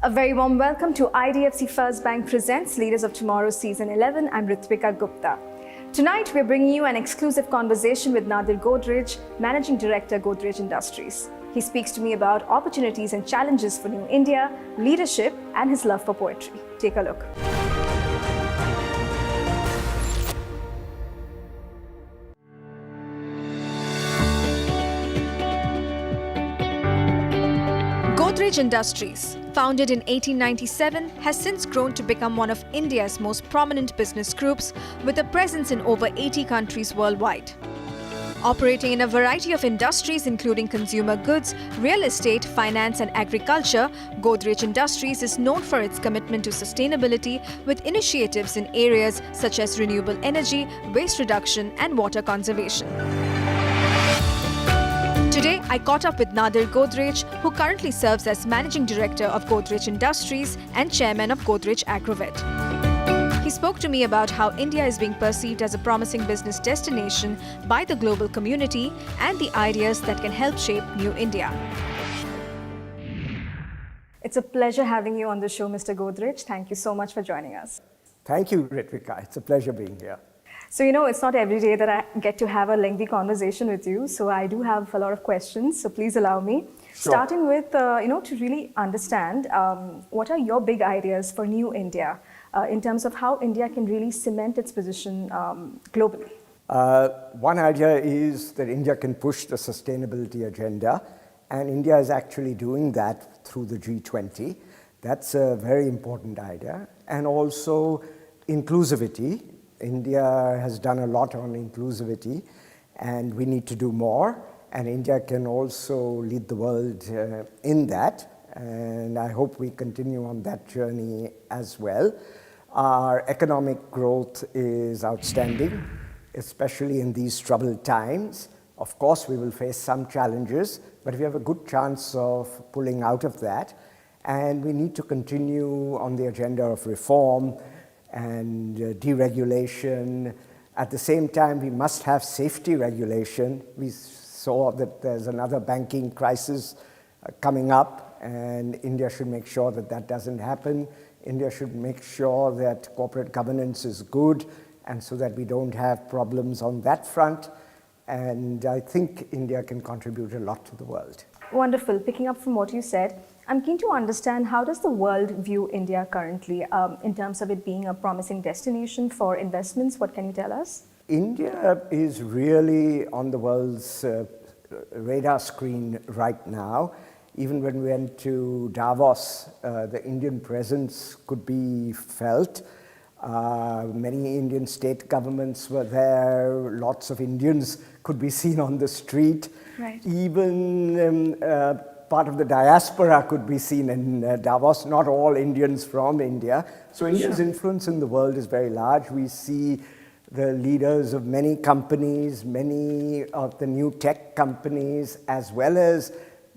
A very warm welcome to IDFC First Bank presents Leaders of Tomorrow Season 11. I'm Ritwika Gupta. Tonight, we're bringing you an exclusive conversation with Nadir Godrej, Managing Director, Godrej Industries. He speaks to me about opportunities and challenges for New India, leadership, and his love for poetry. Take a look. Godrej Industries, founded in 1897, has since grown to become one of India's most prominent business groups with a presence in over 80 countries worldwide. Operating in a variety of industries including consumer goods, real estate, finance and agriculture, Godrej Industries is known for its commitment to sustainability with initiatives in areas such as renewable energy, waste reduction and water conservation. Today, I caught up with Nadir Godrej, who currently serves as Managing Director of Godrej Industries and Chairman of Godrej Agrovet. He spoke to me about how India is being perceived as a promising business destination by the global community and the ideas that can help shape New India. It's a pleasure having you on the show, Mr. Godrej. Thank you so much for joining us. Thank you, Ritwika. It's a pleasure being here. So, it's not every day that I get to have a lengthy conversation with you. So I do have a lot of questions. So please allow me. Sure. Starting with, to really understand, what are your big ideas for New India in terms of how India can really cement its position globally? One idea is that India can push the sustainability agenda, and India is actually doing that through the G20. That's a very important idea. And also inclusivity. India has done a lot on inclusivity, and we need to do more. And India can also lead the world in that. And I hope we continue on that journey as well. Our economic growth is outstanding, especially in these troubled times. Of course, we will face some challenges, but we have a good chance of pulling out of that. And we need to continue on the agenda of reform and deregulation. At the same time, we must have safety regulation. We saw that there's another banking crisis coming up, and India should make sure that that doesn't happen. India should make sure that corporate governance is good, and so that we don't have problems on that front. And I think India can contribute a lot to the world. Wonderful. Picking up from what you said, I'm keen to understand, how does the world view India currently in terms of it being a promising destination for investments? What can you tell us? India is really on the world's radar screen right now. Even when we went to Davos, the Indian presence could be felt. Many Indian state governments were there. Lots of Indians could be seen on the street. Right. Even part of the diaspora could be seen in Davos, not all Indians from India. So India's influence in the world is very large. We see the leaders of many companies, many of the new tech companies, as well as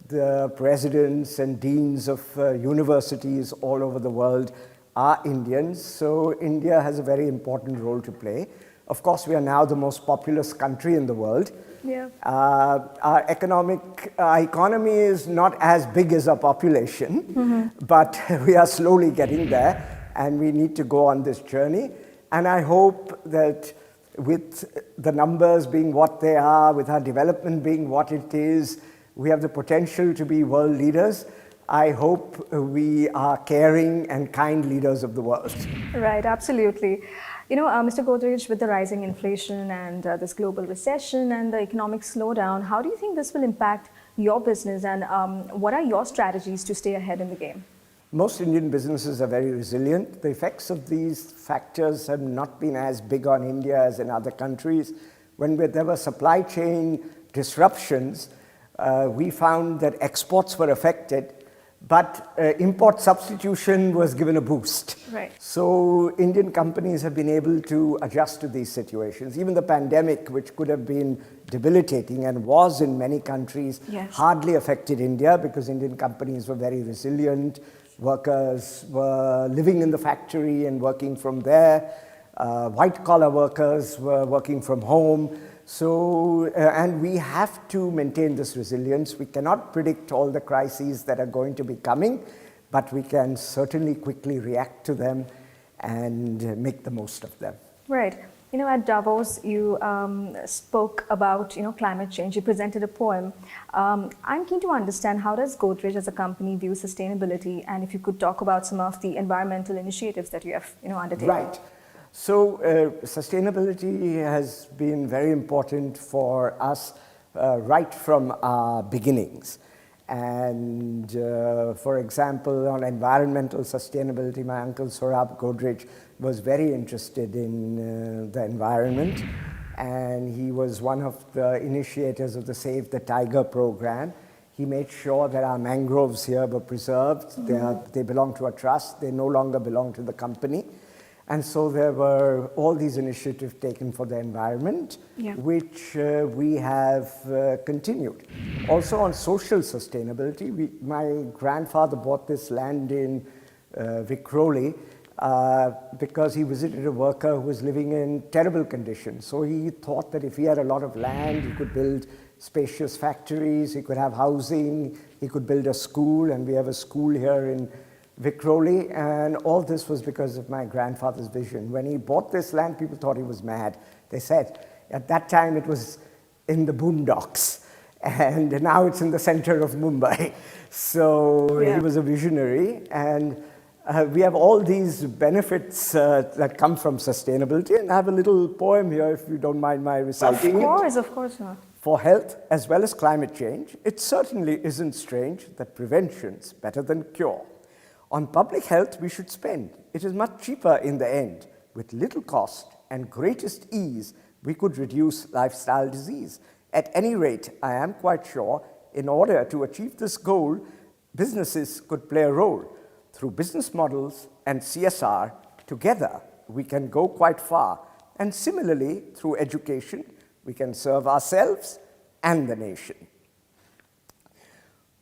the presidents and deans of universities all over the world are Indians. So India has a very important role to play. Of course, we are now the most populous country in the world. Yeah. Our economy is not as big as our population, but we are slowly getting there, and we need to go on this journey. And I hope that with the numbers being what they are, with our development being what it is, we have the potential to be world leaders. I hope we are caring and kind leaders of the world. Right, absolutely. Mr. Godrej, with the rising inflation and this global recession and the economic slowdown, how do you think this will impact your business, and what are your strategies to stay ahead in the game? Most Indian businesses are very resilient. The effects of these factors have not been as big on India as in other countries. When there were supply chain disruptions, we found that exports were affected, but import substitution was given a boost. Right. So Indian companies have been able to adjust to these situations. Even the pandemic, which could have been debilitating and was in many countries, hardly affected India, because Indian companies were very resilient. Workers were living in the factory and working from there. White-collar workers were working from home. So, and we have to maintain this resilience. We cannot predict all the crises that are going to be coming, but we can certainly quickly react to them and make the most of them. Right. At Davos, you spoke about, climate change. You presented a poem. I'm keen to understand, how does Godrej as a company view sustainability? And if you could talk about some of the environmental initiatives that you have, undertaken. Right. So sustainability has been very important for us right from our beginnings. And for example, on environmental sustainability, my uncle Saurabh Godrej was very interested in the environment, and he was one of the initiators of the Save the Tiger program. He made sure that our mangroves here were preserved. Mm-hmm. They belong to a trust. They no longer belong to the company. And so there were all these initiatives taken for the environment, which we have continued. Also on social sustainability, my grandfather bought this land in Vikhroli because he visited a worker who was living in terrible conditions. So he thought that if he had a lot of land, he could build spacious factories, he could have housing, he could build a school, and we have a school here in Vikhroli, and all this was because of my grandfather's vision. When he bought this land, people thought he was mad. They said, at that time it was in the boondocks, and now it's in the center of Mumbai. So he was a visionary, and we have all these benefits that come from sustainability, and I have a little poem here, if you don't mind my reciting it. Of course. For health as well as climate change, it certainly isn't strange that prevention's better than cure. On public health we should spend. It is much cheaper in the end. With little cost and greatest ease, we could reduce lifestyle disease. At any rate, I am quite sure, in order to achieve this goal, businesses could play a role. Through business models and CSR, together we can go quite far. And similarly, through education, we can serve ourselves and the nation.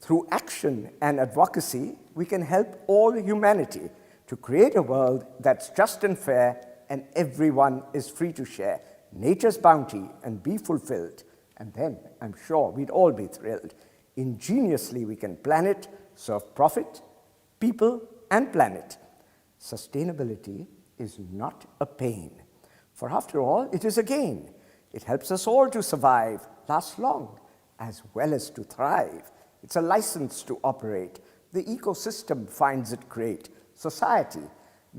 Through action and advocacy, we can help all humanity to create a world that's just and fair, and everyone is free to share nature's bounty and be fulfilled. And then I'm sure we'd all be thrilled. Ingeniously we can plan it, serve profit, people and planet. Sustainability is not a pain, for after all, it is a gain. It helps us all to survive, last long, as well as to thrive. It's a license to operate. The ecosystem finds it great. Society,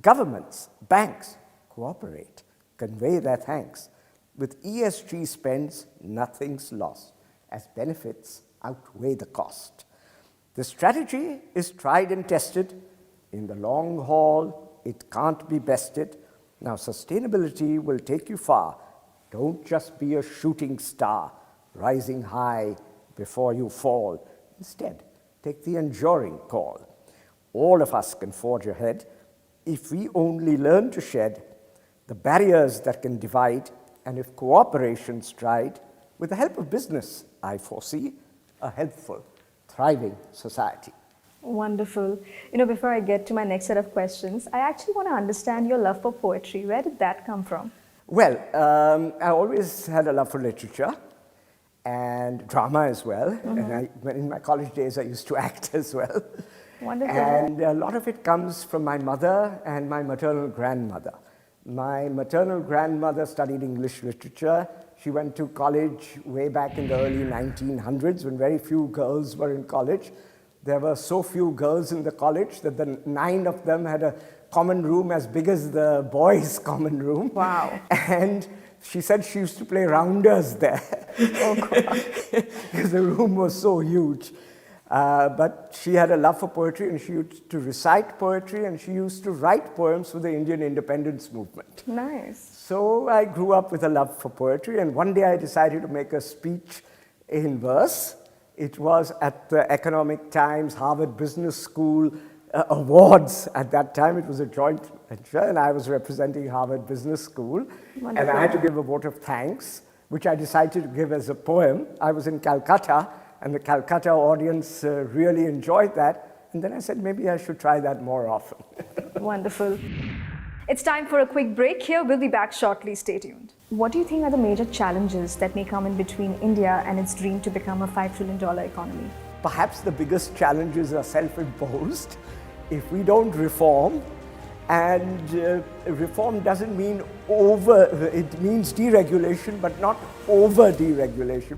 governments, banks cooperate, convey their thanks. With ESG spends, nothing's lost, as benefits outweigh the cost. The strategy is tried and tested. In the long haul, it can't be bested. Now, sustainability will take you far. Don't just be a shooting star, rising high before you fall. Instead, take the enduring call. All of us can forge ahead if we only learn to shed the barriers that can divide, and if cooperation stride, with the help of business, I foresee a helpful, thriving society. Wonderful. Before I get to my next set of questions, I actually want to understand your love for poetry. Where did that come from? Well, I always had a love for literature and drama as well. Mm-hmm. And in my college days, I used to act as well. Wonderful. And a lot of it comes from my mother and my maternal grandmother. My maternal grandmother studied English literature. She went to college way back in the early 1900s when very few girls were in college. There were so few girls in the college that the 9 of them had a common room as big as the boys' common room. Wow. And she said she used to play rounders there. Oh, God. Because the room was so huge. But she had a love for poetry, and she used to recite poetry, and she used to write poems for the Indian independence movement. Nice. So I grew up with a love for poetry, and one day I decided to make a speech in verse. It was at the Economic Times Harvard Business School awards. At that time, it was a joint venture, and I was representing Harvard Business School. Wonderful. And I had to give a vote of thanks, which I decided to give as a poem. I was in Calcutta, and the Calcutta audience really enjoyed that. And then I said, maybe I should try that more often. Wonderful. It's time for a quick break here. We'll be back shortly. Stay tuned. What do you think are the major challenges that may come in between India and its dream to become a $5 trillion economy? Perhaps the biggest challenges are self-imposed, if we don't reform, and reform doesn't mean it means deregulation, but not over deregulation.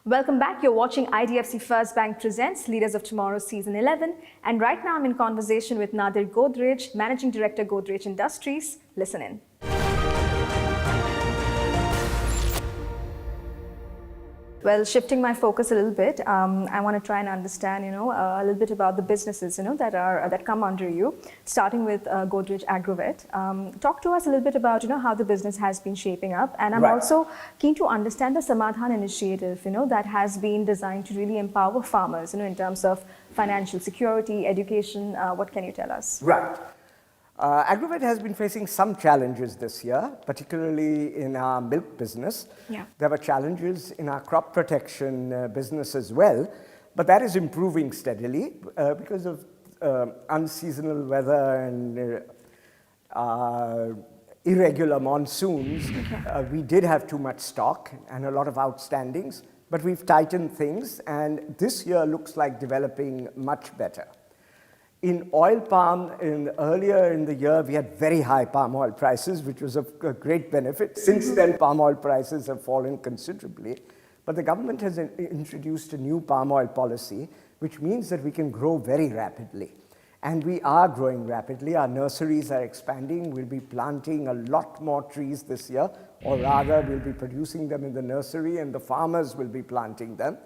Welcome back. You're watching IDFC First Bank Presents Leaders of Tomorrow Season 11. And right now I'm in conversation with Nadir Godrej, Managing Director, Godrej Industries. Listen in. Well, shifting my focus a little bit, I want to try and understand, a little bit about the businesses, that come under you, starting with Godrej Agrovet. Talk to us a little bit about, how the business has been shaping up. And I'm also keen to understand the Samadhan initiative, that has been designed to really empower farmers, in terms of financial security, education. What can you tell us? Right. Agrovet has been facing some challenges this year, particularly in our milk business. Yeah. There were challenges in our crop protection business as well, but that is improving steadily because of unseasonal weather and irregular monsoons. Okay. We did have too much stock and a lot of outstandings, but we've tightened things, and this year looks like developing much better. In oil palm, earlier in the year, we had very high palm oil prices, which was of great benefit. Since then, palm oil prices have fallen considerably. But the government has introduced a new palm oil policy, which means that we can grow very rapidly. And we are growing rapidly. Our nurseries are expanding. We'll be planting a lot more trees this year, or rather, we'll be producing them in the nursery, and the farmers will be planting them.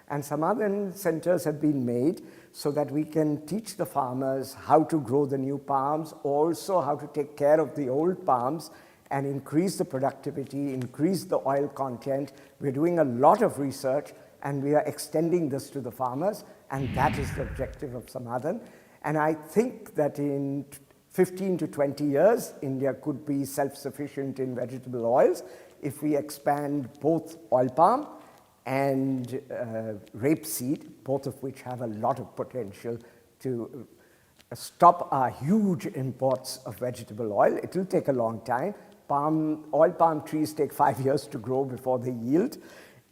And some other centers have been made so that we can teach the farmers how to grow the new palms, also how to take care of the old palms and increase the productivity, increase the oil content. We're doing a lot of research, and we are extending this to the farmers, and that is the objective of Samadhan. And I think that in 15 to 20 years, India could be self-sufficient in vegetable oils if we expand both oil palm and rapeseed, both of which have a lot of potential to stop our huge imports of vegetable oil. It will take a long time. Oil palm trees take 5 years to grow before they yield.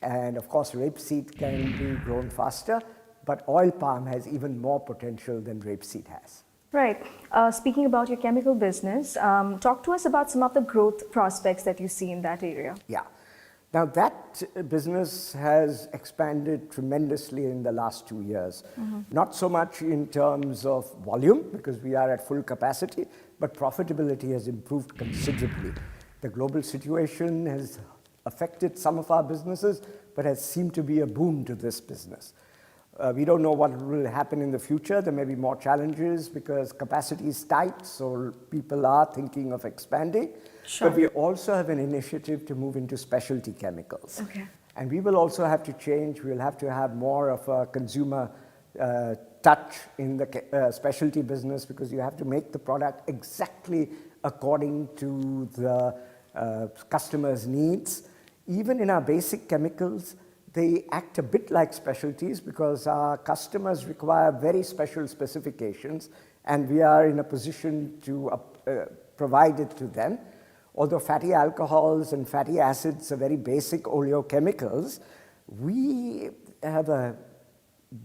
And of course, rapeseed can be grown faster, but oil palm has even more potential than rapeseed has. Right. Speaking about your chemical business, talk to us about some of the growth prospects that you see in that area. Yeah. Now that business has expanded tremendously in the last 2 years. Not so much in terms of volume, because we are at full capacity, but profitability has improved considerably. The global situation has affected some of our businesses, but has seemed to be a boon to this business. We don't know what will happen in the future. There may be more challenges because capacity is tight, so people are thinking of expanding. Sure. But we also have an initiative to move into specialty chemicals. Okay. And we will also have to change. We'll have to have more of a consumer touch in the specialty business, because you have to make the product exactly according to the customer's needs. Even in our basic chemicals, they act a bit like specialties because our customers require very special specifications, and we are in a position to provide it to them. Although fatty alcohols and fatty acids are very basic oleochemicals, we have a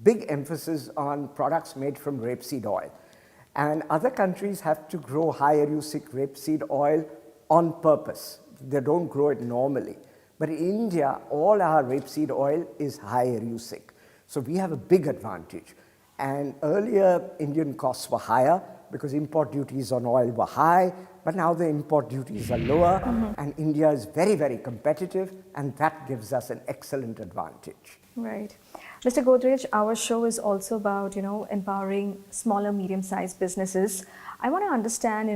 big emphasis on products made from rapeseed oil. And other countries have to grow higher-usic rapeseed oil on purpose. They don't grow it normally. But in India, all our rapeseed oil is higher-usic. So we have a big advantage. And earlier, Indian costs were higher because import duties on oil were high, but now the import duties are lower, and India is very, very competitive, and that gives us an excellent advantage. Right. Mr. Godrej, our show is also about, empowering smaller, medium-sized businesses. I want to understand,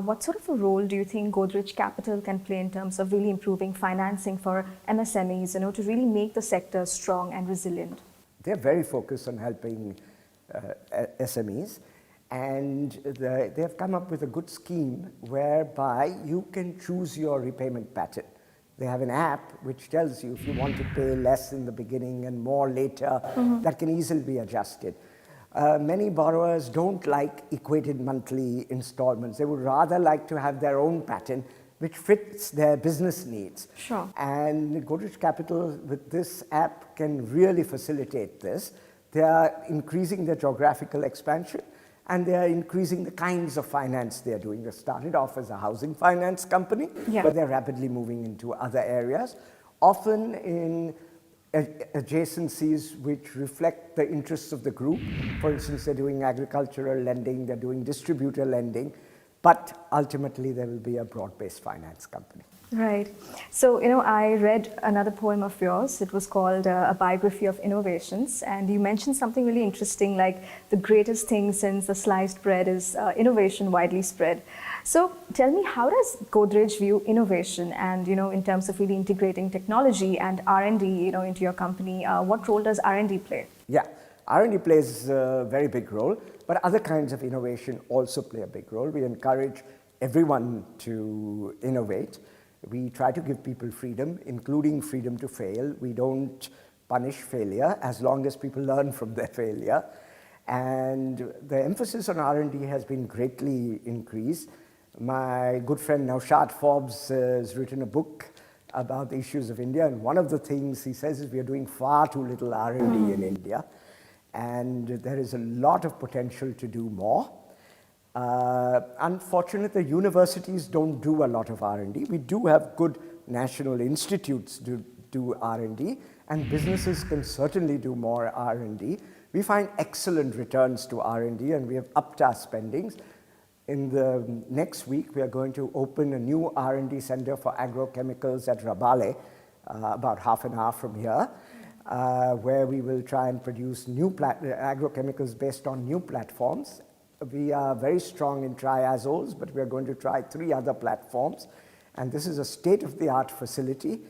what sort of a role do you think Godrej Capital can play in terms of really improving financing for MSMEs, to really make the sector strong and resilient? They're very focused on helping SMEs. And they have come up with a good scheme whereby you can choose your repayment pattern. They have an app which tells you if you want to pay less in the beginning and more later, that can easily be adjusted. Many borrowers don't like equated monthly installments. They would rather like to have their own pattern which fits their business needs. Sure. And Godrej Capital with this app can really facilitate this. They are increasing their geographical expansion and they are increasing the kinds of finance they are doing. They started off as a housing finance company, but they're rapidly moving into other areas, often in adjacencies which reflect the interests of the group. For instance, they're doing agricultural lending, they're doing distributor lending, but ultimately there will be a broad-based finance company. Right. So, I read another poem of yours. It was called A Biography of Innovations. And you mentioned something really interesting, like the greatest thing since the sliced bread is innovation widely spread. So tell me, how does Godrej view innovation and, in terms of really integrating technology and R&D, into your company? What role does R&D play? Yeah, R&D plays a very big role, but other kinds of innovation also play a big role. We encourage everyone to innovate. We try to give people freedom, including freedom to fail. We don't punish failure as long as people learn from their failure. And the emphasis on R&D has been greatly increased. My good friend Naushad Forbes has written a book about the issues of India, and one of the things he says is we are doing far too little R&D in India, and there is a lot of potential to do more. Unfortunately, the universities don't do a lot of R&D. We do have good national institutes to do R&D, and businesses can certainly do more R&D. We find excellent returns to R&D, and we have upped our spendings. In the next week, we are going to open a new R&D center for agrochemicals at Rabale, about half an hour from here, where we will try and produce new agrochemicals based on new platforms. We are very strong in triazoles, but we are going to try 3 other platforms. And this is a state-of-the-art facility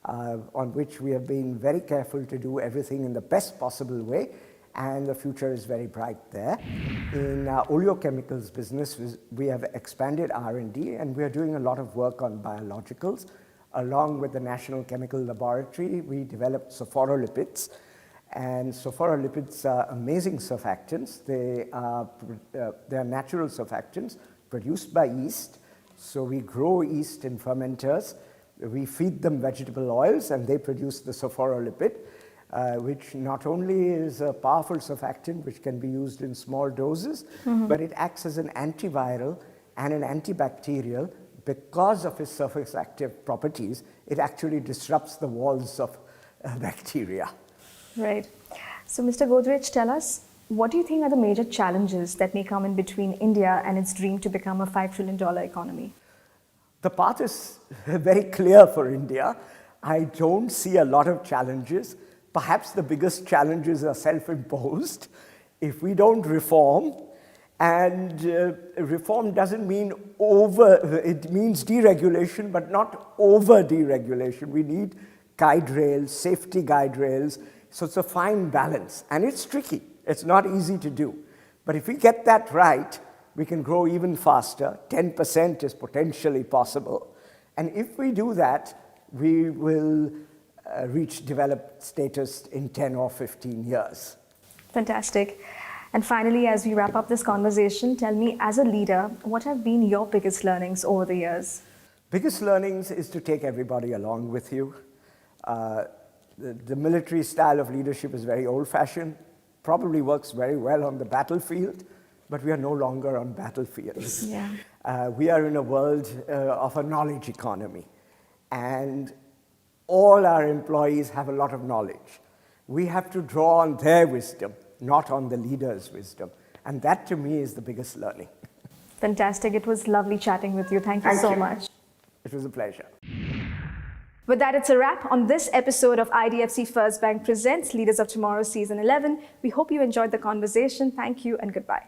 on which we have been very careful to do everything in the best possible way. And the future is very bright there. In our oleochemicals business, we have expanded R&D, and we are doing a lot of work on biologicals. Along with the National Chemical Laboratory, we developed sophorolipids. And sophorolipids are amazing surfactants. They are natural surfactants produced by yeast. So we grow yeast in fermenters. We feed them vegetable oils, and they produce the sophorolipid, which not only is a powerful surfactant which can be used in small doses, but it acts as an antiviral and an antibacterial. Because of its surface active properties, it actually disrupts the walls of bacteria. Right. So, Mr. Godrej, tell us, what do you think are the major challenges that may come in between India and its dream to become a $5 trillion economy? The path is very clear for India. I don't see a lot of challenges. Perhaps the biggest challenges are self-imposed. If we don't reform, and reform doesn't mean it means deregulation, but not over deregulation. We need guide rails, safety guide rails. So it's a fine balance, and it's tricky. It's not easy to do. But if we get that right, we can grow even faster. 10% is potentially possible. And if we do that, we will reach developed status in 10 or 15 years. Fantastic. And finally, as we wrap up this conversation, tell me, as a leader, what have been your biggest learnings over the years? Biggest learnings is to take everybody along with you. The military style of leadership is very old-fashioned, probably works very well on the battlefield, but we are no longer on battlefields. Yeah. We are in a world of a knowledge economy, and all our employees have a lot of knowledge. We have to draw on their wisdom, not on the leader's wisdom, and that to me is the biggest learning. Fantastic. It was lovely chatting with you. Thank you so much. It was a pleasure. With that, it's a wrap on this episode of IDFC First Bank Presents Leaders of Tomorrow Season 11. We hope you enjoyed the conversation. Thank you and goodbye.